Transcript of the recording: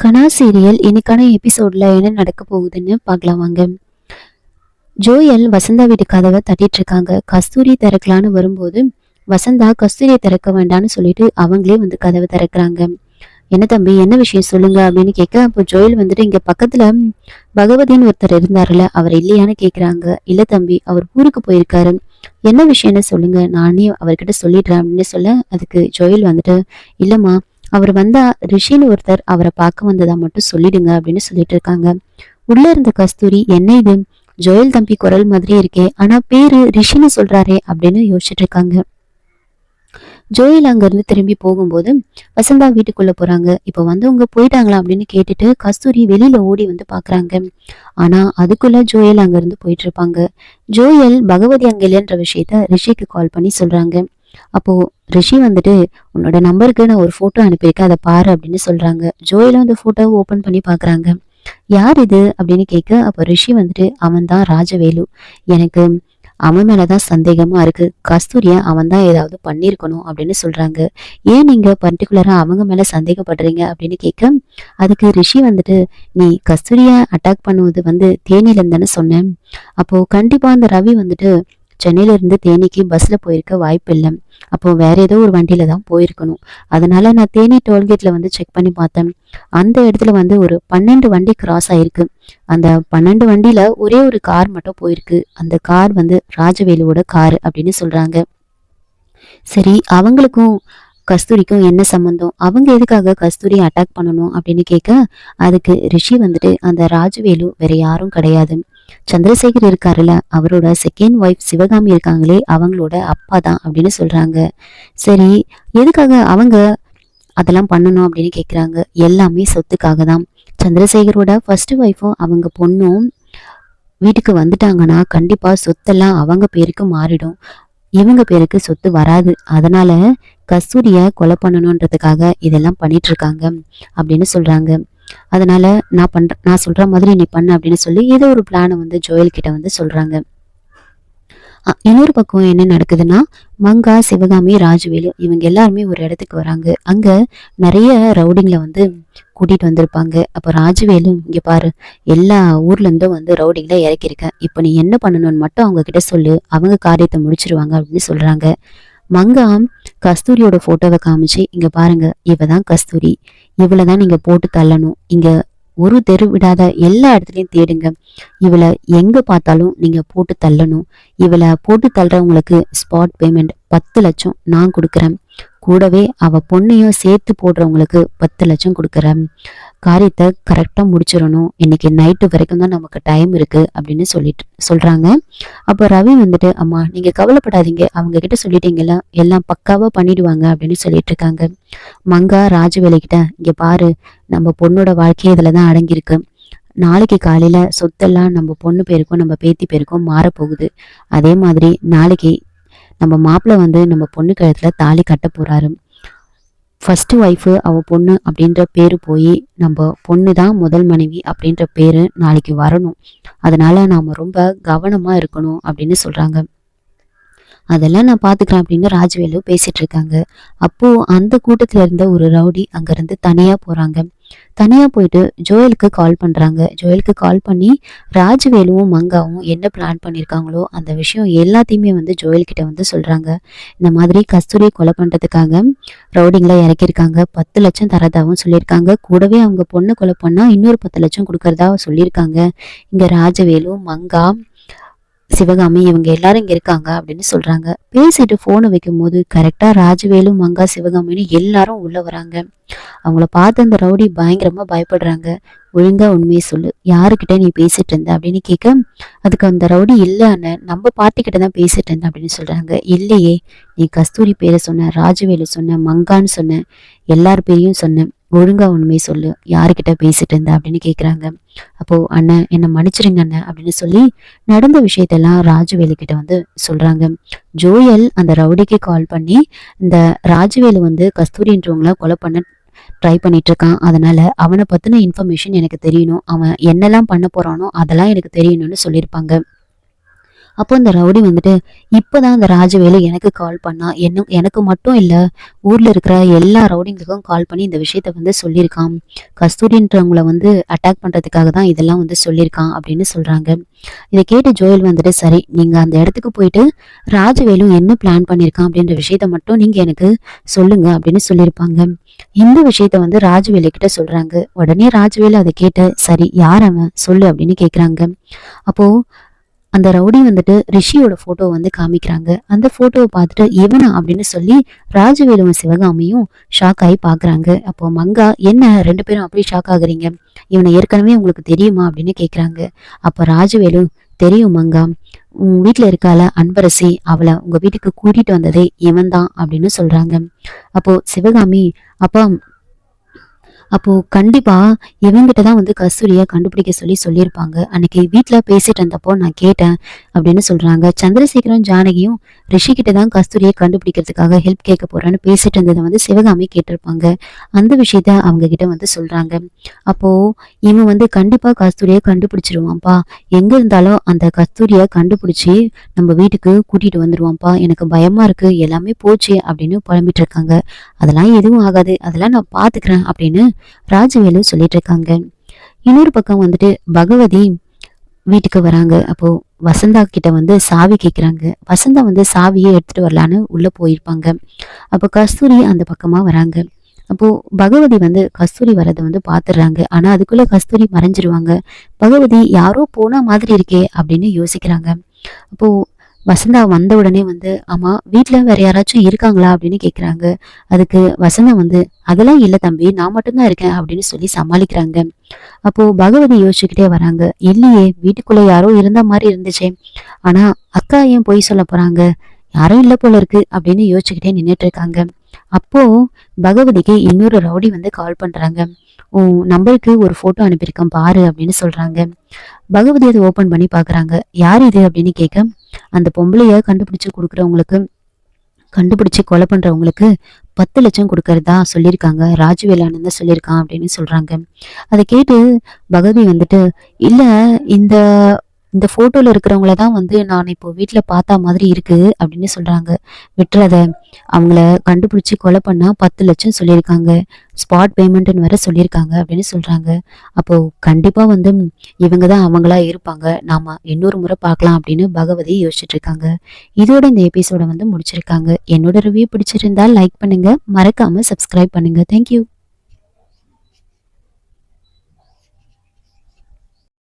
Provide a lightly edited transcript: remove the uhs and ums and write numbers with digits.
கனா serial இன்னைக்கான எபிசோட்ல என்ன நடக்க போகுதுன்னு பார்க்கலாம் வாங்க. ஜோயல் வசந்தா வீட்டு கதவை தட்டிட்டு இருக்காங்க. கஸ்தூரி திறக்கலான்னு வரும்போது வசந்தா கஸ்தூரியை திறக்க வேண்டாம்னு சொல்லிட்டு அவங்களே வந்து கதவை திறக்கிறாங்க. என்ன தம்பி, என்ன விஷயம் சொல்லுங்க அப்படின்னு கேட்க, அப்போ ஜோயல் வந்துட்டு இங்க பக்கத்துல பகவதின்னு ஒருத்தர் இருந்தாருல, அவர் இல்லையான்னு கேக்குறாங்க. இல்ல தம்பி, அவர் ஊருக்கு போயிருக்காரு. என்ன விஷயம்னு சொல்லுங்க, நானே அவர்கிட்ட சொல்லிடுறேன் அப்படின்னு சொல்ல, அதுக்கு ஜோயல் வந்துட்டு இல்லம்மா, அவர் வந்தா ரிஷின்னு ஒருத்தர் அவரை பார்க்க வந்ததா மட்டும் சொல்லிடுங்க அப்படின்னு சொல்லிட்டு இருக்காங்க. உள்ள இருந்த கஸ்தூரி, என்ன இது ஜோயல் தம்பி குரல் மாதிரி இருக்கே, ஆனா பேரு ரிஷின்னு சொல்றாரே அப்படின்னு யோசிச்சுட்டு இருக்காங்க. ஜோயல் அங்க இருந்து திரும்பி போகும்போது வசந்தா வீட்டுக்குள்ள போறாங்க. இப்ப வந்தவங்க போயிட்டாங்களா அப்படின்னு கேட்டுட்டு கஸ்தூரி வெளியில ஓடி வந்து பாக்குறாங்க. ஆனா அதுக்குள்ள ஜோயல் அங்க இருந்து போயிட்டு இருப்பாங்க. ஜோயல் பகவதி அங்க இல்லைன்ற விஷயத்த ரிஷிக்கு கால் பண்ணி சொல்றாங்க. அப்போ ரிஷி வந்துட்டு உன்னோட நம்பருக்கு நான் ஒரு போட்டோ அனுப்பியிருக்கேன், அதை பாரு அப்படின்னு சொல்றாங்க. ஜோயலும் அந்த போட்டோவை ஓபன் பண்ணி பாக்குறாங்க. யார் இது அப்படின்னு கேட்க, அப்போ ரிஷி வந்துட்டு அவன் தான் ராஜவேலு, எனக்கு அவன் மேலதான் சந்தேகமா இருக்கு, கஸ்தூரிய அவன் தான் ஏதாவது பண்ணிருக்கணும் அப்படின்னு சொல்றாங்க. ஏன் நீங்க பர்டிகுலரா அவங்க மேல சந்தேகப்படுறீங்க அப்படின்னு கேட்க, அதுக்கு ரிஷி வந்துட்டு நீ கஸ்தூரிய அட்டாக் பண்ணுவது வந்து தேனியில இருந்தானே சொன்னேன், அப்போ கண்டிப்பா அந்த ரவி வந்துட்டு சென்னையில இருந்து தேனிக்கு பஸ்ல போயிருக்க வாய்ப்பு இல்லை, அப்போ வேற ஏதோ ஒரு வண்டியில தான் போயிருக்கணும். அதனால நான் தேனி டோல்கேட்ல வந்து செக் பண்ணி பார்த்தேன். அந்த இடத்துல வந்து ஒரு 12 வண்டி கிராஸ் ஆயிருக்கு. அந்த 12 வண்டியில ஒரே ஒரு கார் மட்டும் போயிருக்கு. அந்த கார் வந்து ராஜவேலுவோட கார் அப்படின்னு சொல்றாங்க. சரி, அவங்களுக்கும் கஸ்தூரிக்கும் என்ன சம்பந்தம், அவங்க எதுக்காக கஸ்தூரியை அட்டாக் பண்ணணும் அப்படின்னு கேட்க, அதுக்கு ரிஷி வந்துட்டு அந்த ராஜவேலு வேற யாரும் கிடையாது, சந்திரசேகர் இருக்காருல்ல, அவரோட செகண்ட் ஒய்ஃப் சிவகாமி இருக்காங்களே, அவங்களோட அப்பா தான் அப்படின்னு சொல்றாங்க. சரி, எதுக்காக அவங்க அதெல்லாம் பண்ணணும் அப்படின்னு கேக்குறாங்க. எல்லாமே சொத்துக்காக தான். சந்திரசேகரோட ஃபர்ஸ்ட் ஒய்ஃபும் அவங்க பொண்ணும் வீட்டுக்கு வந்துட்டாங்கன்னா கண்டிப்பா சொத்தெல்லாம் அவங்க பேருக்கு மாறிடும், இவங்க பேருக்கு சொத்து வராது. அதனால கஸ்தூரிய கொலை பண்ணணுன்றதுக்காக இதெல்லாம் பண்ணிட்டு இருக்காங்க அப்படின்னு சொல்றாங்க. அதனால நான் சொல்ற மாதிரி நீ பண்ண அப்படின்னு சொல்லி ஏதோ ஒரு பிளானை வந்து ஜோயல் கிட்ட வந்து சொல்றாங்க. இன்னொரு பக்கம் என்ன நடக்குதுன்னா, மங்கா, சிவகாமி, ராஜவேலு இவங்க எல்லாருமே ஒரு இடத்துக்கு வராங்க. அங்க நிறைய ரவுடிங்களை வந்து கூட்டிட்டு வந்திருப்பாங்க. அப்ப ராஜவேலு, இங்க பாரு, எல்லா ஊர்ல இருந்தும் வந்து ரவுடிங்களை இறக்கியிருக்கேன், இப்ப நீ என்ன பண்ணணும்னு மட்டும் அவங்க கிட்ட சொல்லு, அவங்க காரியத்தை முடிச்சிருவாங்க அப்படின்னு சொல்றாங்க. மங்கா கஸ்தூரியோட போட்டோவை காமிச்சு, இங்க பாருங்க, இவதான் கஸ்தூரி, இவளதான் நீங்க போட்டு தள்ளணும், இங்க ஒரு தெரு விடாத எல்லா இடத்துலயும் தேடுங்க, இவளை எங்க பார்த்தாலும் நீங்க போட்டு தள்ளணும், இவளை போட்டு தள்ளுறவங்களுக்கு ஸ்பாட் பேமெண்ட் 10 லட்சம் நான் கொடுக்குறேன், கூடவே அவ பொண்ணையும் சேர்த்து போடுறவங்களுக்கு 10 லட்சம் கொடுக்குறேன், காரியத்தை கரெக்டா முடிச்சிடணும், இன்னைக்கு நைட்டு வரைக்கும் தான் நமக்கு டைம் இருக்கு அப்படின்னு சொல்றாங்க. அப்ப ரவி வந்துட்டு, அம்மா நீங்க கவலைப்படாதீங்க, அவங்க கிட்ட சொல்லிட்டீங்கல்ல, எல்லாம் பக்காவா பண்ணிடுவாங்க அப்படின்னு சொல்லிட்டு இருக்காங்க. மங்கா ராஜவேலு கிட்ட, இங்க பாரு, நம்ம பொண்ணோட வாழ்க்கையே இதுலதான் அடங்கியிருக்கு, நாளைக்கு காலையில சொத்தெல்லாம் நம்ம பொண்ணு பேருக்கும் நம்ம பேத்தி பேருக்கும் மாறப்போகுது, அதே மாதிரி நாளைக்கு நம்ம மாப்பிள்ளை வந்து நம்ம பொண்ணு கழுத்துல தாலி கட்ட போறாரு, ஃபர்ஸ்ட் ஒய்ஃபு அவ பொண்ணு அப்படின்ற பேரு போய் நம்ம பொண்ணு தான் முதல் மனைவி அப்படின்ற பேரு நாளைக்கு வரணும், அதனால நாம ரொம்ப கவனமா இருக்கணும் அப்படின்னு சொல்றாங்க. அதெல்லாம் நான் பாத்துக்கிறேன் அப்படின்னு ராஜவேலு பேசிட்டு இருக்காங்க. அப்போ அந்த கூட்டத்துல இருந்த ஒரு ரவுடி அங்க இருந்து தனியா போறாங்க. தனியா போயிட்டு ஜோயலுக்கு கால் பண்றாங்க. ஜோயலுக்கு கால் பண்ணி ராஜவேலுவும் மங்காவும் என்ன பிளான் பண்ணிருக்காங்களோ அந்த விஷயம் எல்லாத்தையுமே வந்து ஜோயல் கிட்ட வந்து சொல்றாங்க. இந்த மாதிரி கஸ்தூரியை கொலை பண்றதுக்காக ரவுடிங்களை இறக்கியிருக்காங்க, 10 லட்சம் தரதாவும் சொல்லியிருக்காங்க, கூடவே அவங்க பொண்ணு கொலை பண்ணா இன்னொரு 10 லட்சம் கொடுக்கறதா சொல்லியிருக்காங்க. இங்க ராஜவேலு, மங்கா, சிவகாமி இவங்க எல்லாரும் இங்க இருக்காங்க அப்படின்னு சொல்றாங்க. பேசிட்டு போனை வைக்கும் போது கரெக்டா ராஜவேலு, மங்கா, சிவகாமின்னு எல்லாரும் உள்ள வராங்க. அவங்கள பார்த்து அந்த ரவுடி பயங்கரமா பயப்படுறாங்க. ஒழுங்கா உண்மையை சொல்லு, யாருக்கிட்ட நீ பேசிட்டு இருந்த அப்படின்னு கேட்க, அதுக்கு அந்த ரவுடி, இல்ல அண்ணன், நம்ம பார்ட்டி கிட்ட தான் பேசிட்டு இருந்தேன் அப்படின்னு சொல்றாங்க. இல்லையே, நீ கஸ்தூரி பேரை சொன்ன, ராஜவேலு சொன்ன, மங்கான்னு சொன்ன, எல்லார் பேரையும் சொன்னேன், ஒழுங்கா உண்மையை சொல்லு, யாருக்கிட்ட பேசிட்டு இருந்த அப்படின்னு கேக்குறாங்க. அப்போ அண்ணன் என்ன மன்னிச்சிருங்க அண்ணன் அப்படின்னு சொல்லி நடந்த விஷயத்தெல்லாம் ராஜவேலு கிட்ட வந்து சொல்றாங்க. ஜோயல் அந்த ரவுடிக்கு கால் பண்ணி, இந்த ராஜவேலு வந்து கஸ்தூரின்றவங்கள கொலை பண்ண ட்ரை பண்ணிட்டு இருக்கான், அதனால அவனை பத்தின இன்ஃபர்மேஷன் எனக்கு தெரியணும், அவன் என்னெல்லாம் பண்ண போறானோ அதெல்லாம் எனக்கு தெரியணும்னு சொல்லியிருப்பாங்க. அப்போ அந்த ரவுடி வந்துட்டு இப்பதான் அந்த ராஜவேலு எனக்கு கால் பண்ணா, எனக்கு மட்டும் இல்ல, ஊர்ல இருக்கிற எல்லா ரவுடிங்களுக்கும் கால் பண்ணி இந்த விஷயத்த வந்து சொல்லியிருக்கான். கஸ்தூரின்றவங்கள வந்து அட்டாக் பண்றதுக்காக தான் இதெல்லாம் வந்து சொல்லியிருக்கான் அப்படின்னு சொல்றாங்க. இதை கேட்டு ஜோயல் வந்துட்டு சரி, நீங்க அந்த இடத்துக்கு போயிட்டு ராஜவேலு என்ன பிளான் பண்ணியிருக்கான் அப்படின்ற விஷயத்த மட்டும் நீங்க எனக்கு சொல்லுங்க அப்படின்னு சொல்லியிருப்பாங்க. இந்த விஷயத்த வந்து ராஜவேலு கிட்ட சொல்றாங்க. உடனே ராஜவேலு அதை கேட்டு சரி, யார் அவன் சொல்லு அப்படின்னு கேக்குறாங்க. அப்போ அந்த ரவுடி வந்துட்டு ரிஷியோட போட்டோ வந்து காமிக்கிறாங்க. அந்த போட்டோவை பார்த்துட்டு இவனா அப்படின்னு சொல்லி ராஜவேலுவும் சிவகாமியும் ஷாக் ஆகி பாக்குறாங்க. அப்போ மங்கா என்ன ரெண்டு பேரும் அப்படி ஷாக் ஆகுறீங்க, இவனை ஏற்கனவே உங்களுக்கு தெரியுமா அப்படின்னு கேக்குறாங்க. அப்ப ராஜவேலு தெரியும் மங்கா, உங்க வீட்டுல இருக்கால அன்பரசி, அவளை உங்க வீட்டுக்கு கூட்டிட்டு வந்ததே இவன் தான் அப்படின்னு சொல்றாங்க. அப்போ சிவகாமி அப்பா, அப்போ கண்டிப்பா இவங்கிட்ட தான் வந்து கஸ்தூரியை கண்டுபிடிக்க சொல்லி சொல்லியிருப்பாங்க. அன்னைக்கு வீட்டுல பேசிட்டு இருந்தப்போ நான் கேட்டேன் அப்படின்னு சொல்றாங்க. சந்திரசேகரும் ஜானகியும் ரிஷி கிட்ட தான் கஸ்தூரியை கண்டுபிடிக்கிறதுக்காக ஹெல்ப் கேட்க போறேன்னு பேசிட்டு இருந்ததை வந்து சிவகாமி கேட்டிருப்பாங்க. அந்த விஷயத்த அவங்க கிட்ட வந்து சொல்றாங்க. அப்போ இவன் வந்து கண்டிப்பா கஸ்தூரியை கண்டுபிடிச்சிருவான்ப்பா, எங்க இருந்தாலும் அந்த கஸ்தூரியை கண்டுபிடிச்சி நம்ம வீட்டுக்கு கூட்டிட்டு வந்துருவான்ப்பா, எனக்கு பயமா இருக்கு, எல்லாமே போச்சு அப்படின்னு புலம்பிட்டு இருக்காங்க. அதெல்லாம் எதுவும் ஆகாது, அதெல்லாம் நான் பாத்துக்கிறேன் அப்படின்னு ராஜவேலு சொல்லிட்டு இருக்காங்க. இன்னொரு பக்கம் வந்துட்டு பகவதி வீட்டுக்கு வராங்க. அப்போ வசந்தா கிட்ட வந்து சாவி கேக்குறாங்க. வசந்தா வந்து சாவியை எடுத்துட்டு வரலான்னு உள்ள போயிருப்பாங்க. அப்போ கஸ்தூரி அந்த பக்கமா வராங்க. அப்போ பகவதி வந்து கஸ்தூரி வரதை வந்து பாத்துடுறாங்க. ஆனா அதுக்குள்ள கஸ்தூரி மறைஞ்சிருவாங்க. பகவதி யாரோ போன மாதிரி இருக்கே அப்படின்னு யோசிக்கிறாங்க. அப்போ வசந்தா வந்த உடனே வந்து ஆமா வீட்டுல வேற யாராச்சும் இருக்காங்களா அப்படின்னு கேக்குறாங்க. அதுக்கு வசந்தா வந்து அதெல்லாம் இல்ல தம்பி, நான் மட்டும்தான் இருக்கேன் அப்படின்னு சொல்லி சமாளிக்கிறாங்க. அப்போ பகவதி யோசிச்சுக்கிட்டே வராங்க. இல்லையே, வீட்டுக்குள்ள யாரோ இருந்த மாதிரி இருந்துச்சே, ஆனா அக்கா ஏன் பொய் சொல்ல போறாங்க, யாரும் இல்ல போல இருக்கு அப்படின்னு யோசிச்சுக்கிட்டே நின்றுட்டு இருக்காங்க. அப்போ பகவதிக்கு இன்னொரு ரவுடி வந்து கால் பண்றாங்க. உன் நம்பருக்கு ஒரு போட்டோ அனுப்பியிருக்கேன் பாரு அப்படின்னு சொல்றாங்க. பகவதி அதை ஓபன் பண்ணி பாக்குறாங்க. யார் இது அப்படின்னு கேட்க, அந்த பொம்பளைய கண்டுபிடிச்சு கொலை பண்றவங்களுக்கு 10 லட்சம் கொடுக்கறதா சொல்லியிருக்காங்க, ராஜவேலானந்த் தான் சொல்லியிருக்கான் அப்படின்னு சொல்றாங்க. அதை கேட்டு பகவதி வந்துட்டு இல்ல, இந்த இந்த போட்டோல இருக்கிறவங்கள தான் வந்து நான் இப்போ வீட்டுல பார்த்தா மாதிரி இருக்கு அப்படின்னு சொல்றாங்க. விட்டுறத, அவங்கள கண்டுபிடிச்சு கொலை பண்ணா 10 லட்சம் சொல்லியிருக்காங்க, ஸ்பாட் பேமெண்ட்னு வேற சொல்லியிருக்காங்க அப்படின்னு சொல்றாங்க. அப்போ கண்டிப்பா வந்து இவங்க தான் அவங்களா இருப்பாங்க, நாம இன்னொரு முறை பார்க்கலாம் அப்படின்னு பகவதி யோசிச்சுட்டு இருக்காங்க. இதோட இந்த எபிசோட வந்து முடிச்சிருக்காங்க. என்னோட ரிவ்யூ பிடிச்சிருந்தா லைக் பண்ணுங்க, மறக்காம சப்ஸ்கிரைப் பண்ணுங்க. தேங்க்யூ.